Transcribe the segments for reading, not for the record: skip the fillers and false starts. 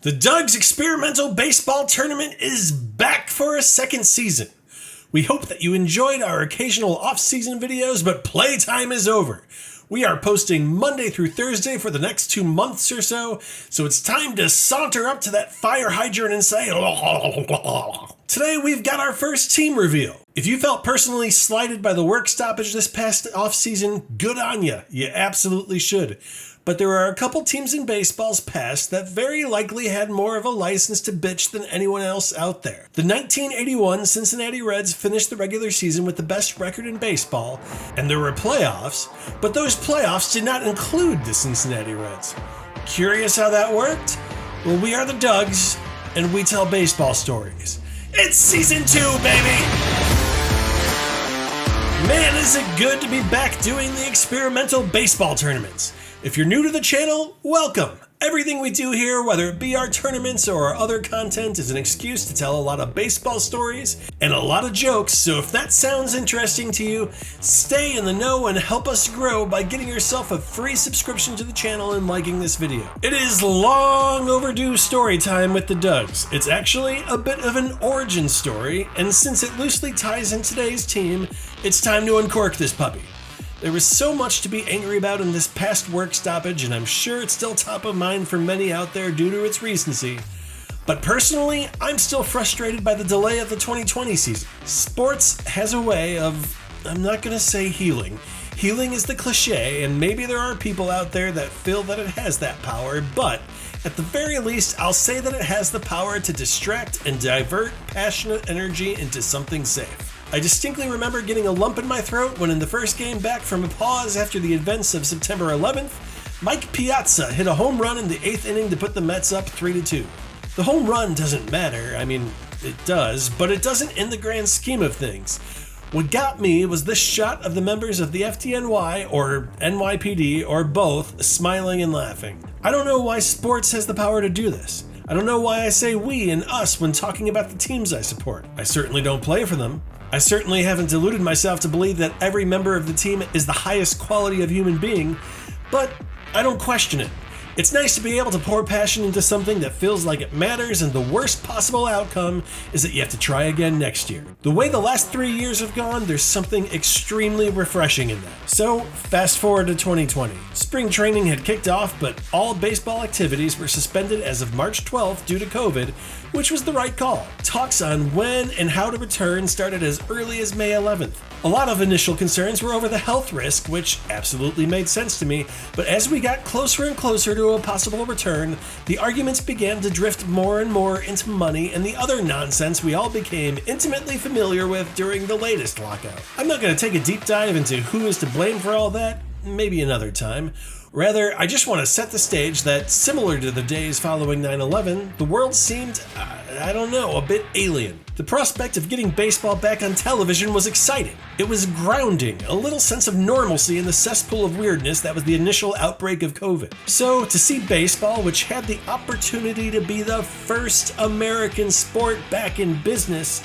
The Doug's Experimental Baseball Tournament is back for a second season. We hope that you enjoyed our occasional off-season videos, but playtime is over. We are posting Monday through Thursday for the next 2 months or so it's time to saunter up to that fire hydrant and say, Today we've got our first team reveal. If you felt personally slighted by the work stoppage this past off-season, good on ya. You absolutely should. But there are a couple teams in baseball's past that very likely had more of a license to bitch than anyone else out there. The 1981 Cincinnati Reds finished the regular season with the best record in baseball, and there were playoffs, but those playoffs did not include the Cincinnati Reds. Curious how that worked? Well, we are the Dougs, and we tell baseball stories. It's season 2, baby! Man, is it good to be back doing the experimental baseball tournaments. If you're new to the channel, welcome! Everything we do here, whether it be our tournaments or our other content, is an excuse to tell a lot of baseball stories and a lot of jokes, so if that sounds interesting to you, stay in the know and help us grow by getting yourself a free subscription to the channel and liking this video. It is long overdue story time with the Dougs. It's actually a bit of an origin story, and since it loosely ties in today's team, it's time to uncork this puppy. There was so much to be angry about in this past work stoppage, and I'm sure it's still top of mind for many out there due to its recency. But personally, I'm still frustrated by the delay of the 2020 season. Sports has a way of, I'm not going to say healing. Healing is the cliche, and maybe there are people out there that feel that it has that power, but at the very least, I'll say that it has the power to distract and divert passionate energy into something safe. I distinctly remember getting a lump in my throat when in the first game back from a pause after the events of September 11th, Mike Piazza hit a home run in the 8th inning to put the Mets up 3-2. The home run doesn't matter, I mean, it does, but it doesn't in the grand scheme of things. What got me was this shot of the members of the FDNY, or NYPD, or both, smiling and laughing. I don't know why sports has the power to do this. I don't know why I say we and us when talking about the teams I support. I certainly don't play for them. I certainly haven't deluded myself to believe that every member of the team is the highest quality of human being, but I don't question it. It's nice to be able to pour passion into something that feels like it matters, and the worst possible outcome is that you have to try again next year. The way the last 3 years have gone, there's something extremely refreshing in that. So, fast forward to 2020. Spring training had kicked off, but all baseball activities were suspended as of March 12th due to COVID, which was the right call. Talks on when and how to return started as early as May 11th. A lot of initial concerns were over the health risk, which absolutely made sense to me, but as we got closer and closer to a possible return, the arguments began to drift more and more into money and the other nonsense we all became intimately familiar with during the latest lockout. I'm not going to take a deep dive into who is to blame for all that, maybe another time. Rather, I just want to set the stage that, similar to the days following 9/11, the world seemed, a bit alien. The prospect of getting baseball back on television was exciting. It was grounding, a little sense of normalcy in the cesspool of weirdness that was the initial outbreak of COVID. So, to see baseball, which had the opportunity to be the first American sport back in business,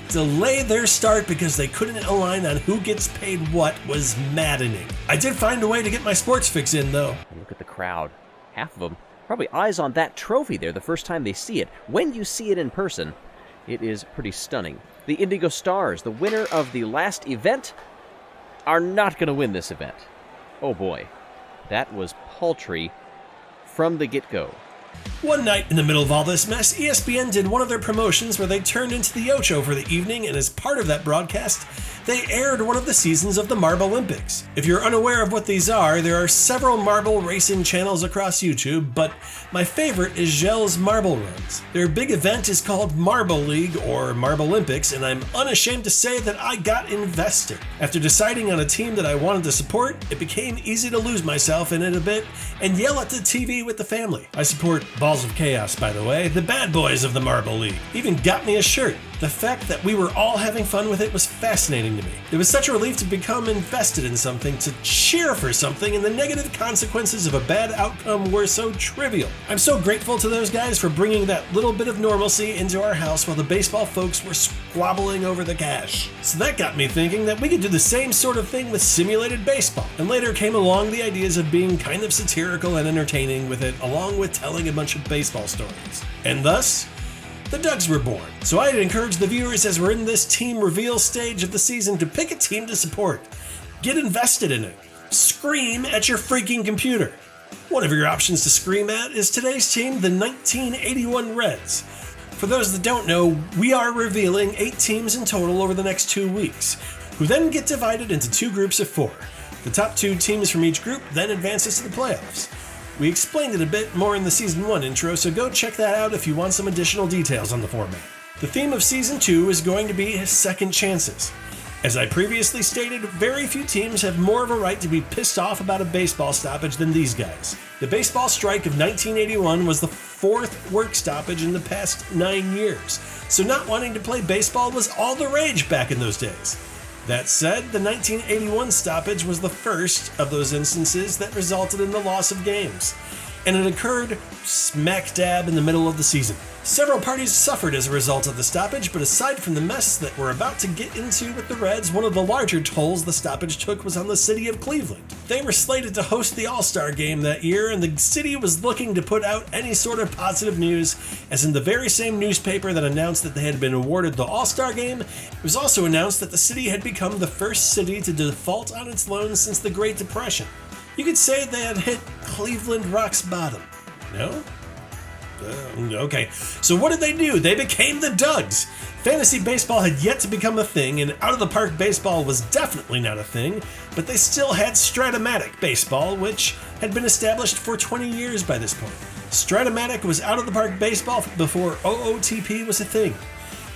delay their start because they couldn't align on who gets paid what was maddening. I did find a way to get my sports fix in, though. Look at the crowd. Half of them probably eyes on that trophy there the first time they see it. When you see it in person, it is pretty stunning. The Indigo Stars, the winner of the last event, are not going to win this event. Oh boy, that was paltry from the get-go. One night in the middle of all this mess, ESPN did one of their promotions where they turned into the Ocho for the evening, and as part of that broadcast, they aired one of the seasons of the Marble Olympics. If you're unaware of what these are, there are several marble racing channels across YouTube, but my favorite is Gel's Marble Runs. Their big event is called Marble League or Marble Olympics, and I'm unashamed to say that I got invested. After deciding on a team that I wanted to support, it became easy to lose myself in it a bit and yell at the TV with the family. I support Balls of Chaos, by the way, the bad boys of the Marble League. Even got me a shirt. The fact that we were all having fun with it was fascinating to me. It was such a relief to become invested in something, to cheer for something, and the negative consequences of a bad outcome were so trivial. I'm so grateful to those guys for bringing that little bit of normalcy into our house while the baseball folks were squabbling over the cash. So that got me thinking that we could do the same sort of thing with simulated baseball. And later came along the ideas of being kind of satirical and entertaining with it, along with telling a bunch of baseball stories. And thus, the Dugs were born. So I'd encourage the viewers as we're in this team reveal stage of the season to pick a team to support. Get invested in it. Scream at your freaking computer. One of your options to scream at is today's team, the 1981 Reds. For those that don't know, we are revealing 8 teams in total over the next 2 weeks, who then get divided into 2 groups of 4. The top 2 teams from each group then advances to the playoffs. We explained it a bit more in the Season 1 intro, so go check that out if you want some additional details on the format. The theme of Season 2 is going to be second chances. As I previously stated, very few teams have more of a right to be pissed off about a baseball stoppage than these guys. The baseball strike of 1981 was the 4th work stoppage in the past 9 years, so not wanting to play baseball was all the rage back in those days. That said, the 1981 stoppage was the first of those instances that resulted in the loss of games, and it occurred smack dab in the middle of the season. Several parties suffered as a result of the stoppage, but aside from the mess that we're about to get into with the Reds, one of the larger tolls the stoppage took was on the city of Cleveland. They were slated to host the All-Star Game that year, and the city was looking to put out any sort of positive news, as in the very same newspaper that announced that they had been awarded the All-Star Game, it was also announced that the city had become the first city to default on its loans since the Great Depression. You could say they had hit Cleveland rock's bottom. No? Okay, so what did they do? They became the Dugs. Fantasy baseball had yet to become a thing, and out-of-the-park baseball was definitely not a thing, but they still had Stratomatic baseball, which had been established for 20 years by this point. Stratomatic was out-of-the-park baseball before OOTP was a thing.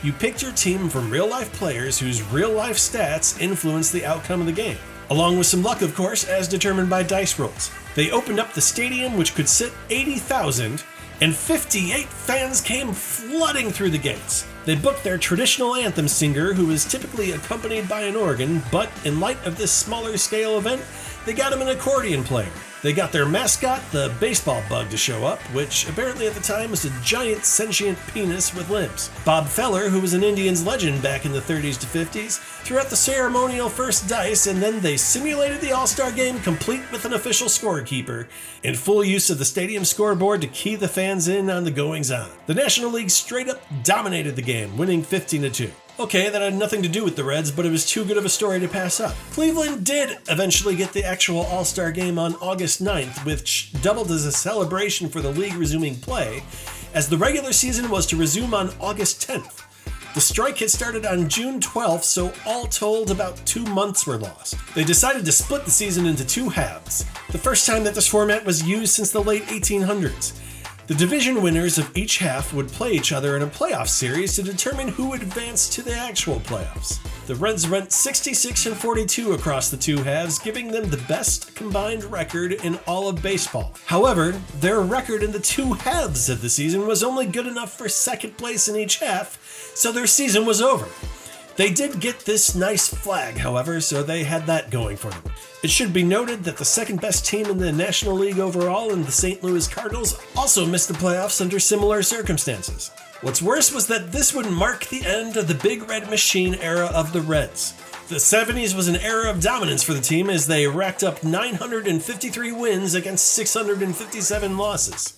You picked your team from real-life players whose real-life stats influenced the outcome of the game, along with some luck, of course, as determined by dice rolls. They opened up the stadium, which could sit 80,000, and 58 fans came flooding through the gates. They booked their traditional anthem singer, who was typically accompanied by an organ, but in light of this smaller scale event, they got him an accordion player. They got their mascot, the baseball bug, to show up, which apparently at the time was a giant sentient penis with limbs. Bob Feller, who was an Indians legend back in the 30s to 50s, threw out the ceremonial first dice, and then they simulated the All-Star Game complete with an official scorekeeper, in full use of the stadium scoreboard to key the fans in on the goings-on. The National League straight up dominated the game, winning 15-2. Okay, that had nothing to do with the Reds, but it was too good of a story to pass up. Cleveland did eventually get the actual All-Star Game on August 9th, which doubled as a celebration for the league resuming play, as the regular season was to resume on August 10th. The strike had started on June 12th, so all told about 2 months were lost. They decided to split the season into 2 halves, the first time that this format was used since the late 1800s. The division winners of each half would play each other in a playoff series to determine who would advance to the actual playoffs. The Reds went 66-42 across the 2 halves, giving them the best combined record in all of baseball. However, their record in the 2 halves of the season was only good enough for second place in each half, so their season was over. They did get this nice flag, however, so they had that going for them. It should be noted that the second best team in the National League overall, in the St. Louis Cardinals, also missed the playoffs under similar circumstances. What's worse was that this would mark the end of the Big Red Machine era of the Reds. The 70s was an era of dominance for the team as they racked up 953 wins against 657 losses.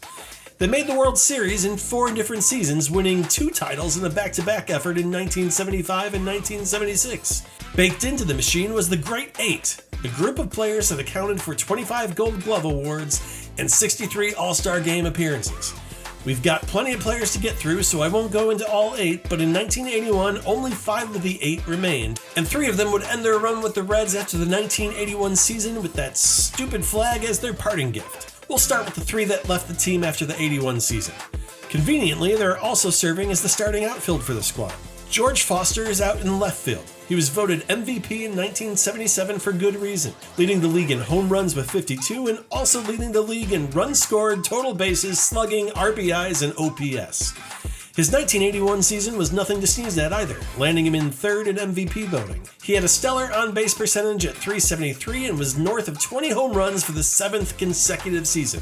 They made the World Series in 4 different seasons, winning 2 titles in a back-to-back effort in 1975 and 1976. Baked into the machine was the Great 8, a group of players that accounted for 25 Gold Glove awards and 63 All-Star Game appearances. We've got plenty of players to get through, so I won't go into all 8, but in 1981, only 5 of the 8 remained, and 3 of them would end their run with the Reds after the 1981 season with that stupid flag as their parting gift. We'll start with the 3 that left the team after the 81 season. Conveniently, they're also serving as the starting outfield for the squad. George Foster is out in left field. He was voted MVP in 1977 for good reason, leading the league in home runs with 52 and also leading the league in runs scored, total bases, slugging, RBIs, and OPS. His 1981 season was nothing to sneeze at either, landing him in third in MVP voting. He had a stellar on-base percentage at .373 and was north of 20 home runs for the 7th consecutive season.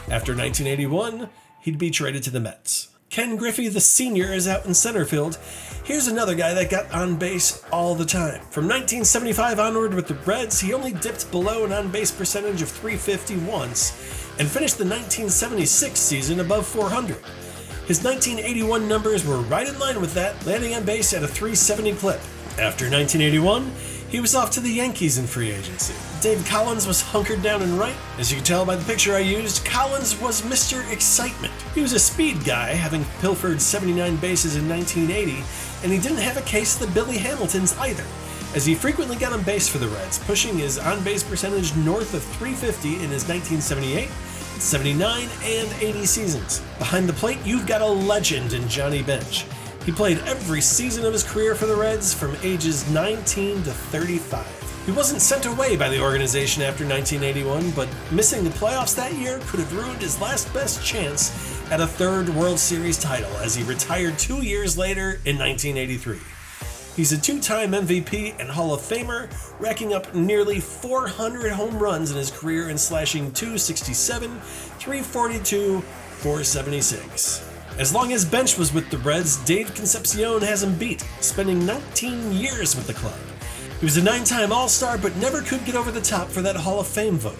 After 1981, he'd be traded to the Mets. Ken Griffey the Sr. is out in center field. Here's another guy that got on base all the time. From 1975 onward with the Reds, he only dipped below an on-base percentage of .350 once, and finished the 1976 season above .400. His 1981 numbers were right in line with that, landing on base at a .370 clip. After 1981, he was off to the Yankees in free agency. Dave Collins was hunkered down in right. As you can tell by the picture I used, Collins was Mr. Excitement. He was a speed guy, having pilfered 79 bases in 1980, and he didn't have a case of the Billy Hamiltons either, as he frequently got on base for the Reds, pushing his on-base percentage north of .350 in his 1978, 79, and 80 seasons. Behind the plate, you've got a legend in Johnny Bench. He played every season of his career for the Reds from ages 19 to 35. He wasn't sent away by the organization after 1981, but missing the playoffs that year could have ruined his last best chance at a third World Series title as he retired 2 years later in 1983. He's a two-time MVP and Hall of Famer, racking up nearly 400 home runs in his career and slashing .267, .342, .476. As long as Bench was with the Reds, Dave Concepcion has him beat, spending 19 years with the club. He was a 9-time All-Star, but never could get over the top for that Hall of Fame vote.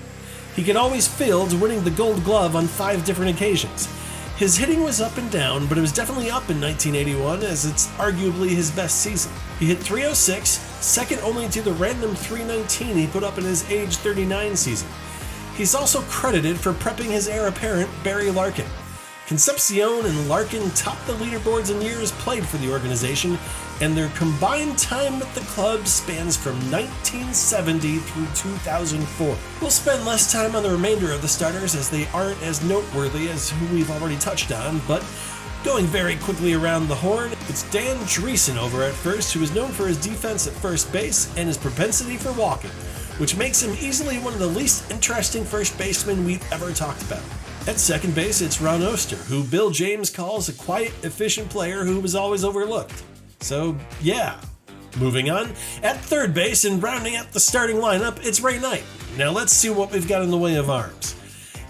He could always field, winning the Gold Glove on 5 different occasions. His hitting was up and down, but it was definitely up in 1981, as it's arguably his best season. He hit .306, second only to the random .319 he put up in his age 39 season. He's also credited for prepping his heir apparent, Barry Larkin. Concepcion and Larkin topped the leaderboards in years played for the organization, and their combined time with the club spans from 1970 through 2004. We'll spend less time on the remainder of the starters as they aren't as noteworthy as who we've already touched on, but going very quickly around the horn, it's Dan Dreesen over at first, who is known for his defense at first base and his propensity for walking, which makes him easily one of the least interesting first basemen we've ever talked about. At second base, it's Ron Oster, who Bill James calls a quiet, efficient player who was always overlooked. So, yeah. Moving on, at third base and rounding out the starting lineup, it's Ray Knight. Now let's see what we've got in the way of arms.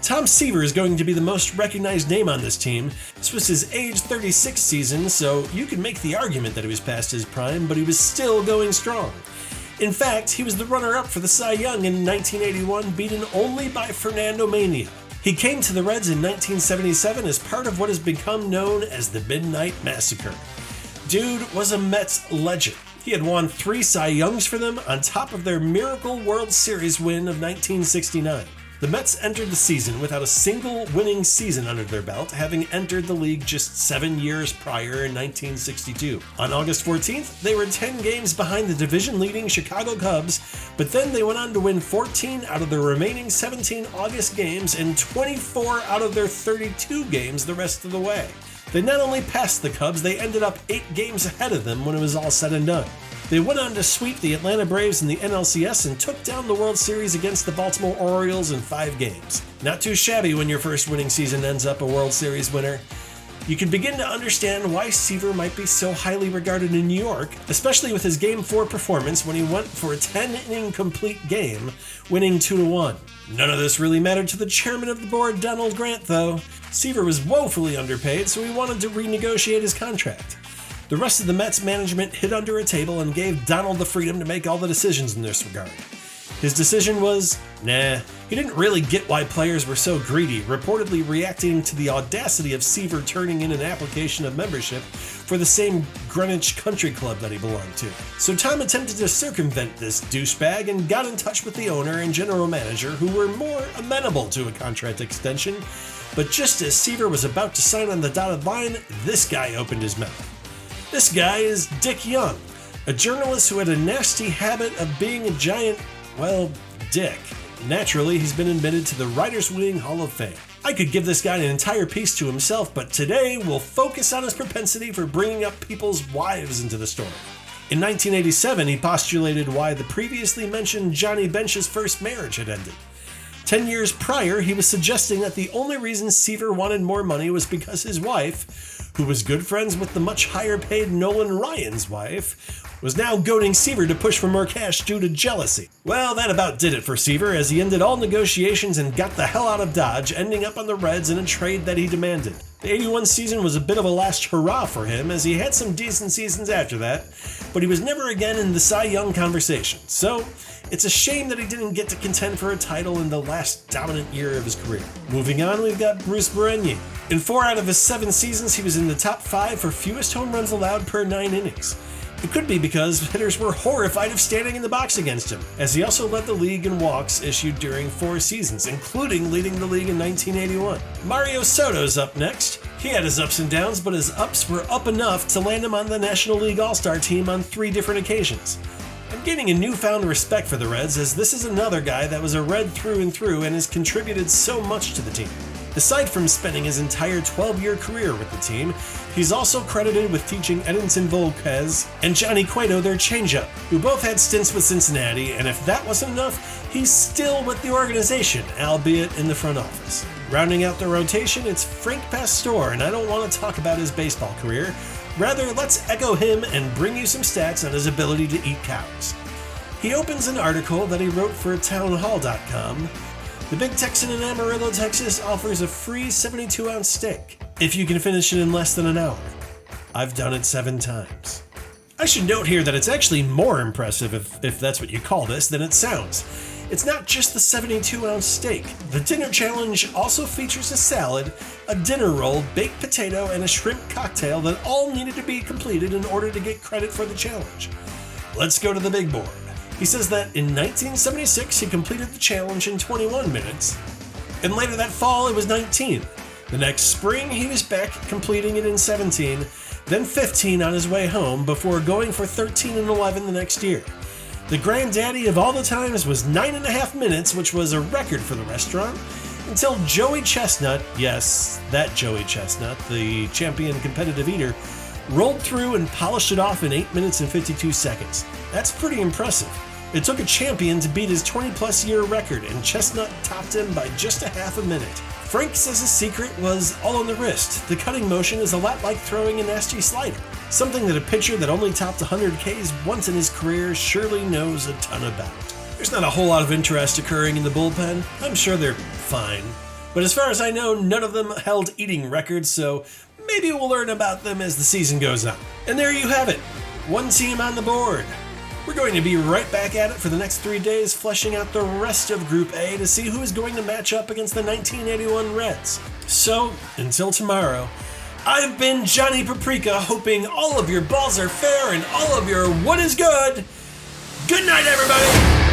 Tom Seaver is going to be the most recognized name on this team. This was his age 36 season, so you can make the argument that he was past his prime, but he was still going strong. In fact, he was the runner-up for the Cy Young in 1981, beaten only by Fernando Mania. He came to the Reds in 1977 as part of what has become known as the Midnight Massacre. Dude was a Mets legend. He had won 3 Cy Youngs for them on top of their miracle World Series win of 1969. The Mets entered the season without a single winning season under their belt, having entered the league just 7 years prior in 1962. On August 14th, they were 10 games behind the division-leading Chicago Cubs, but then they went on to win 14 out of their remaining 17 August games and 24 out of their 32 games the rest of the way. They not only passed the Cubs, they ended up 8 games ahead of them when it was all said and done. They went on to sweep the Atlanta Braves in the NLCS and took down the World Series against the Baltimore Orioles in 5 games. Not too shabby when your first winning season ends up a World Series winner. You can begin to understand why Seaver might be so highly regarded in New York, especially with his Game 4 performance when he went for a 10-inning complete game, winning 2-1. None of this really mattered to the chairman of the board, Donald Grant, though. Seaver was woefully underpaid, so he wanted to renegotiate his contract. The rest of the Mets management hid under a table and gave Donald the freedom to make all the decisions in this regard. His decision was, nah. He didn't really get why players were so greedy, reportedly reacting to the audacity of Seaver turning in an application of membership for the same Greenwich country club that he belonged to. So Tom attempted to circumvent this douchebag and got in touch with the owner and general manager, who were more amenable to a contract extension, but just as Seaver was about to sign on the dotted line, this guy opened his mouth. This guy is Dick Young, a journalist who had a nasty habit of being a giant, well, dick. Naturally, he's been admitted to the Writers' Wing Hall of Fame. I could give this guy an entire piece to himself, but today we'll focus on his propensity for bringing up people's wives into the story. In 1987, he postulated why the previously mentioned Johnny Bench's first marriage had ended. 10 years prior, he was suggesting that the only reason Seaver wanted more money was because his wife, who was good friends with the much higher paid Nolan Ryan's wife, was now goading Seaver to push for more cash due to jealousy. Well, that about did it for Seaver, as he ended all negotiations and got the hell out of Dodge, ending up on the Reds in a trade that he demanded. The 81 season was a bit of a last hurrah for him, as he had some decent seasons after that, but he was never again in the Cy Young conversation. So, it's a shame that he didn't get to contend for a title in the last dominant year of his career. Moving on, we've got Bruce Berenier. In 4 out of his 7 seasons, he was in the top 5 for fewest home runs allowed per 9 innings. It could be because hitters were horrified of standing in the box against him, as he also led the league in walks issued during 4 seasons, including leading the league in 1981. Mario Soto's up next. He had his ups and downs, but his ups were up enough to land him on the National League All-Star team on 3 different occasions. I'm gaining a newfound respect for the Reds, as this is another guy that was a Red through and through and has contributed so much to the team. Aside from spending his entire 12-year career with the team, he's also credited with teaching Edinson Volquez and Johnny Cueto their changeup, who both had stints with Cincinnati, and if that wasn't enough, he's still with the organization, albeit in the front office. Rounding out the rotation, it's Frank Pastore, and I don't want to talk about his baseball career. Rather, let's echo him and bring you some stats on his ability to eat cows. He opens an article that he wrote for townhall.com. The Big Texan in Amarillo, Texas offers a free 72-ounce steak if you can finish it in less than an hour. I've done it 7 times. I should note here that it's actually more impressive, if that's what you call this, than it sounds. It's not just the 72-ounce steak. The dinner challenge also features a salad, a dinner roll, baked potato, and a shrimp cocktail that all needed to be completed in order to get credit for the challenge. Let's go to the big board. He says that in 1976 he completed the challenge in 21 minutes, and later that fall it was 19. The next spring he was back completing it in 17, then 15 on his way home before going for 13 and 11 the next year. The granddaddy of all the times was 9.5 minutes, which was a record for the restaurant, until Joey Chestnut, yes, that Joey Chestnut, the champion competitive eater, rolled through and polished it off in 8 minutes and 52 seconds. That's pretty impressive. It took a champion to beat his 20-plus year record, and Chestnut topped him by just a half a minute. Frank says his secret was all on the wrist. The cutting motion is a lot like throwing a nasty slider, something that a pitcher that only topped 100 Ks once in his career surely knows a ton about. There's not a whole lot of interest occurring in the bullpen. I'm sure they're fine. But as far as I know, none of them held eating records, so maybe we'll learn about them as the season goes on. And there you have it. 1 team on the board. We're going to be right back at it for the next 3 days, fleshing out the rest of Group A to see who is going to match up against the 1981 Reds. So, until tomorrow, I've been Johnny Paprika, hoping all of your balls are fair and all of your wood is good. Good night, everybody!